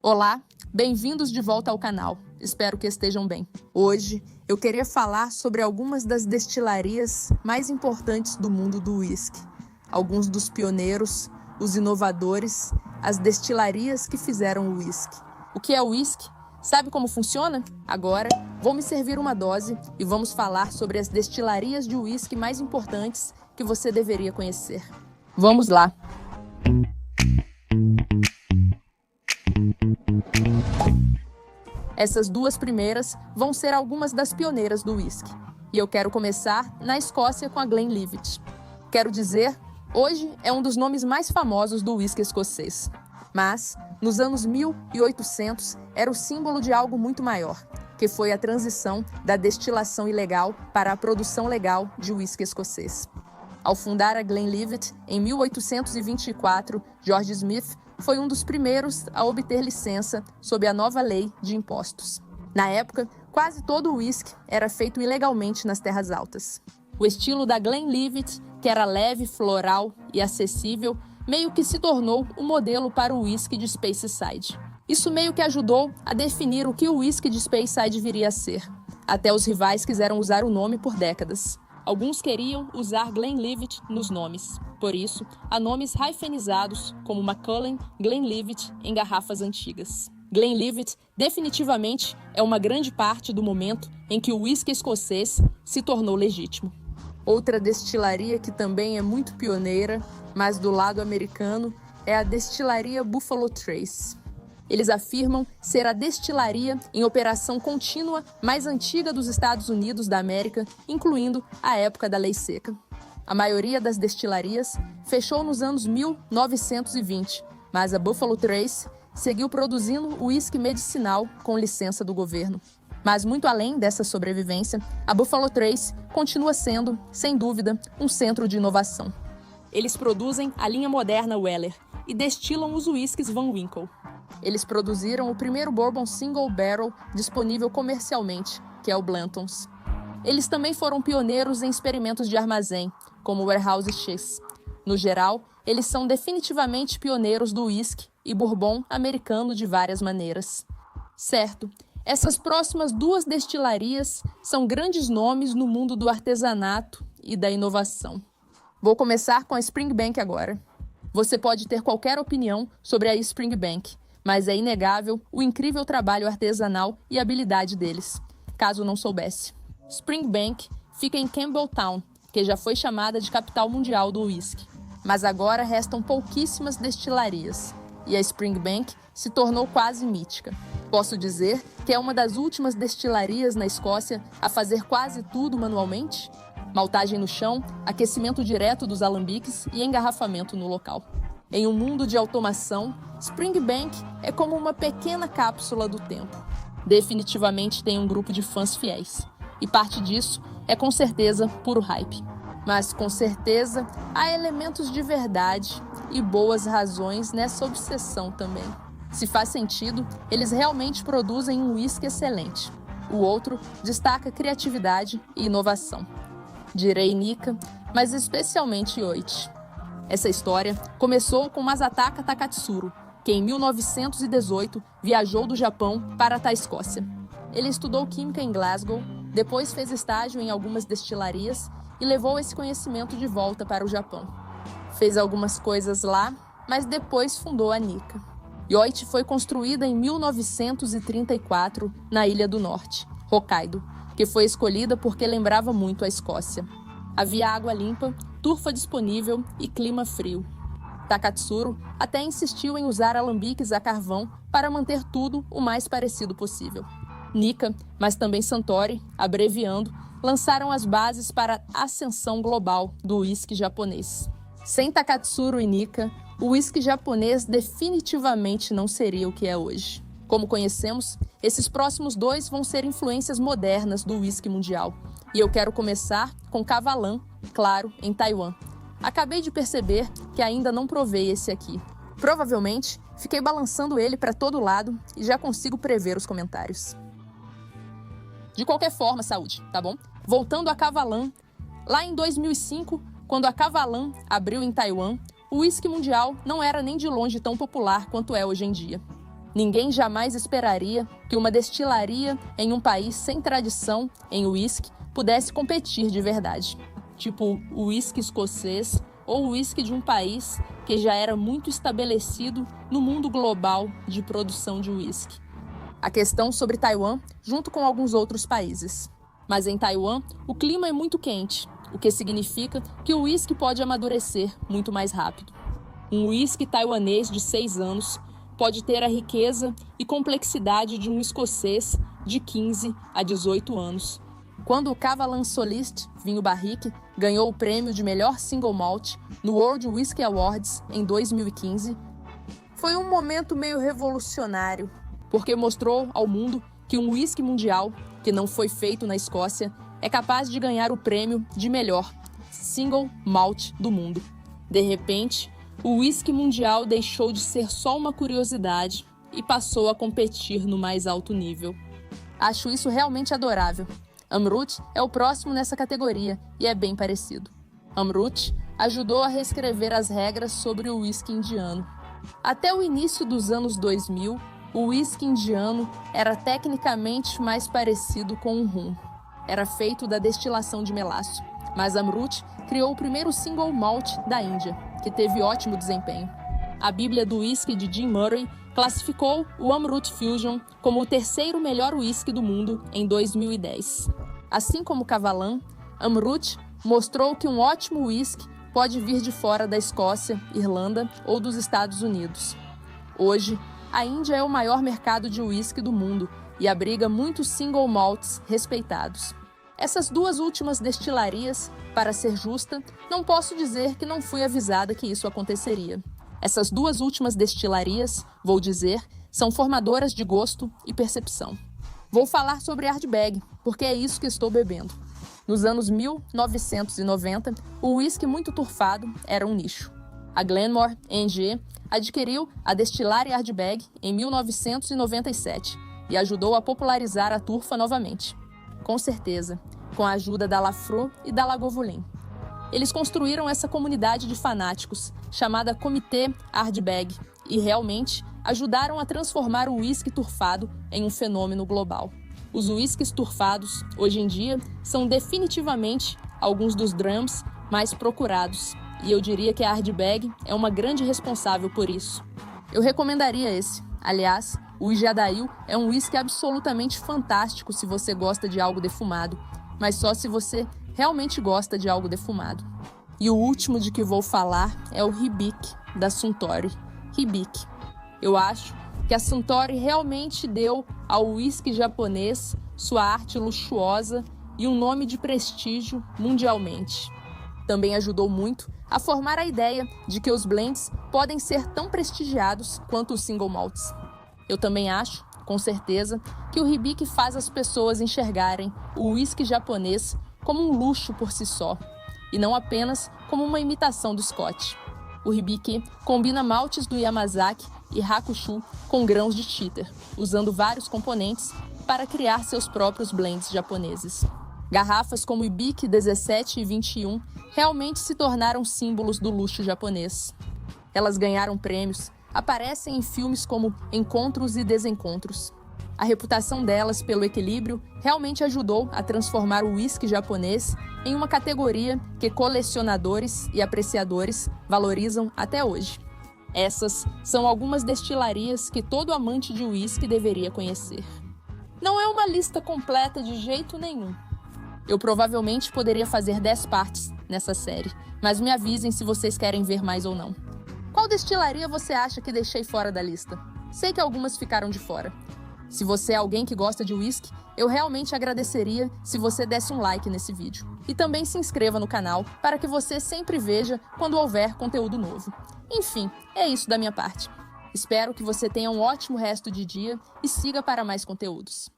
Olá, bem-vindos de volta ao canal. Espero que estejam bem. Hoje eu queria falar sobre algumas das destilarias mais importantes do mundo do uísque. Alguns dos pioneiros, os inovadores, as destilarias que fizeram o uísque. O que é o uísque? Sabe como funciona? Agora vou me servir uma dose e vamos falar sobre as destilarias de uísque mais importantes que você deveria conhecer. Vamos lá! Essas duas primeiras vão ser algumas das pioneiras do uísque. E eu quero começar na Escócia com a Glenlivet. Quero dizer, hoje é um dos nomes mais famosos do uísque escocês. Mas, nos anos 1800, era o símbolo de algo muito maior, que foi a transição da destilação ilegal para a produção legal de uísque escocês. Ao fundar a Glenlivet, em 1824, George Smith foi um dos primeiros a obter licença sob a nova lei de impostos. Na época, quase todo o uísque era feito ilegalmente nas terras altas. O estilo da Glenlivet, que era leve, floral e acessível, meio que se tornou o modelo para o uísque de Speyside. Isso meio que ajudou a definir o que o uísque de Speyside viria a ser. Até os rivais quiseram usar o nome por décadas. Alguns queriam usar Glenlivet nos nomes. Por isso, há nomes hyphenizados como Macallan Glenlivet em garrafas antigas. Glenlivet definitivamente é uma grande parte do momento em que o uísque escocês se tornou legítimo. Outra destilaria que também é muito pioneira, mas do lado americano, é a destilaria Buffalo Trace. Eles afirmam ser a destilaria em operação contínua mais antiga dos Estados Unidos da América, incluindo a época da Lei Seca. A maioria das destilarias fechou nos anos 1920, mas a Buffalo Trace seguiu produzindo uísque medicinal com licença do governo. Mas muito além dessa sobrevivência, a Buffalo Trace continua sendo, sem dúvida, um centro de inovação. Eles produzem a linha moderna Weller e destilam os uísques Van Winkle. Eles produziram o primeiro Bourbon Single Barrel disponível comercialmente, que é o Blanton's. Eles também foram pioneiros em experimentos de armazém, como o Warehouse Chase. No geral, eles são definitivamente pioneiros do uísque e bourbon americano de várias maneiras. Certo, essas próximas duas destilarias são grandes nomes no mundo do artesanato e da inovação. Vou começar com a Springbank agora. Você pode ter qualquer opinião sobre a Springbank, mas é inegável o incrível trabalho artesanal e habilidade deles, caso não soubesse. Springbank fica em Campbelltown, que já foi chamada de capital mundial do uísque. Mas agora restam pouquíssimas destilarias, e a Springbank se tornou quase mítica. Posso dizer que é uma das últimas destilarias na Escócia a fazer quase tudo manualmente? Maltagem no chão, aquecimento direto dos alambiques e engarrafamento no local. Em um mundo de automação, Springbank é como uma pequena cápsula do tempo. Definitivamente tem um grupo de fãs fiéis. E parte disso é com certeza puro hype. Mas com certeza há elementos de verdade e boas razões nessa obsessão também. Se faz sentido, eles realmente produzem um uísque excelente. O outro destaca criatividade e inovação. Direi Nikka, mas especialmente Yoichi. Essa história começou com Masataka Takatsuru, que em 1918 viajou do Japão para a Escócia. Ele estudou química em Glasgow, depois fez estágio em algumas destilarias e levou esse conhecimento de volta para o Japão. Fez algumas coisas lá, mas depois fundou a Nikka. Yoichi foi construída em 1934 na Ilha do Norte, Hokkaido, que foi escolhida porque lembrava muito a Escócia. Havia água limpa, turfa disponível e clima frio. Takatsuru até insistiu em usar alambiques a carvão para manter tudo o mais parecido possível. Nikka, mas também Suntory, abreviando, lançaram as bases para a ascensão global do uísque japonês. Sem Takatsuru e Nikka, o uísque japonês definitivamente não seria o que é hoje. Como conhecemos, esses próximos dois vão ser influências modernas do uísque mundial. E eu quero começar com Kavalan, claro, em Taiwan. Acabei de perceber que ainda não provei esse aqui. Provavelmente, fiquei balançando ele para todo lado e já consigo prever os comentários. De qualquer forma, saúde, tá bom? Voltando a Kavalan, lá em 2005, quando a Kavalan abriu em Taiwan, o uísque mundial não era nem de longe tão popular quanto é hoje em dia. Ninguém jamais esperaria que uma destilaria em um país sem tradição em uísque pudesse competir de verdade. Tipo o uísque escocês ou o uísque de um país que já era muito estabelecido no mundo global de produção de uísque. A questão sobre Taiwan, junto com alguns outros países. Mas em Taiwan, o clima é muito quente, o que significa que o uísque pode amadurecer muito mais rápido. Um uísque taiwanês de 6 anos pode ter a riqueza e complexidade de um escocês de 15 a 18 anos. Quando o Cavalan Solist, vinho barrique, ganhou o prêmio de melhor single malt no World Whisky Awards em 2015, foi um momento meio revolucionário, porque mostrou ao mundo que um whisky mundial, que não foi feito na Escócia, é capaz de ganhar o prêmio de melhor single malt do mundo. De repente, o whisky mundial deixou de ser só uma curiosidade e passou a competir no mais alto nível. Acho isso realmente adorável. Amrut é o próximo nessa categoria e é bem parecido. Amrut ajudou a reescrever as regras sobre o whisky indiano. Até o início dos anos 2000, o whisky indiano era tecnicamente mais parecido com um rum. Era feito da destilação de melaço, mas Amrut criou o primeiro single malt da Índia, que teve ótimo desempenho. A Bíblia do Whisky de Jim Murray classificou o Amrut Fusion como o terceiro melhor whisky do mundo em 2010. Assim como Cavalan, Amrut mostrou que um ótimo whisky pode vir de fora da Escócia, Irlanda ou dos Estados Unidos. Hoje, a Índia é o maior mercado de whisky do mundo e abriga muitos single malts respeitados. Essas duas últimas destilarias, para ser justa, não posso dizer que não fui avisada que isso aconteceria. Essas duas últimas destilarias, vou dizer, são formadoras de gosto e percepção. Vou falar sobre Ardbeg, porque é isso que estou bebendo. Nos anos 1990, o whisky muito turfado era um nicho. A Glenmore NG adquiriu a Destilária Ardbeg em 1997 e ajudou a popularizar a turfa novamente. Com certeza, com a ajuda da Lafroy e da Lagavulin. Eles construíram essa comunidade de fanáticos, chamada Comitê Ardbeg, e realmente ajudaram a transformar o whisky turfado em um fenômeno global. Os whiskies turfados, hoje em dia, são definitivamente alguns dos drums mais procurados, e eu diria que a Ardbeg é uma grande responsável por isso. Eu recomendaria esse. Aliás, o Ijadail é um whisky absolutamente fantástico se você gosta de algo defumado, mas só se você realmente gosta de algo defumado. E o último de que vou falar é o Hibiki, da Suntory. Hibiki. Eu acho que a Suntory realmente deu ao whisky japonês sua arte luxuosa e um nome de prestígio mundialmente. Também ajudou muito a formar a ideia de que os blends podem ser tão prestigiados quanto os single malts. Eu também acho, com certeza, que o Hibiki faz as pessoas enxergarem o whisky japonês como um luxo por si só, e não apenas como uma imitação do Scotch. O Hibiki combina maltes do Yamazaki e Hakushu com grãos de Cheater, usando vários componentes para criar seus próprios blends japoneses. Garrafas como Hibiki 17 e 21 realmente se tornaram símbolos do luxo japonês. Elas ganharam prêmios, aparecem em filmes como Encontros e Desencontros. A reputação delas pelo equilíbrio realmente ajudou a transformar o whisky japonês em uma categoria que colecionadores e apreciadores valorizam até hoje. Essas são algumas destilarias que todo amante de whisky deveria conhecer. Não é uma lista completa de jeito nenhum. Eu provavelmente poderia fazer 10 partes nessa série, mas me avisem se vocês querem ver mais ou não. Qual destilaria você acha que deixei fora da lista? Sei que algumas ficaram de fora. Se você é alguém que gosta de whisky, eu realmente agradeceria se você desse um like nesse vídeo. E também se inscreva no canal para que você sempre veja quando houver conteúdo novo. Enfim, é isso da minha parte. Espero que você tenha um ótimo resto de dia e siga para mais conteúdos.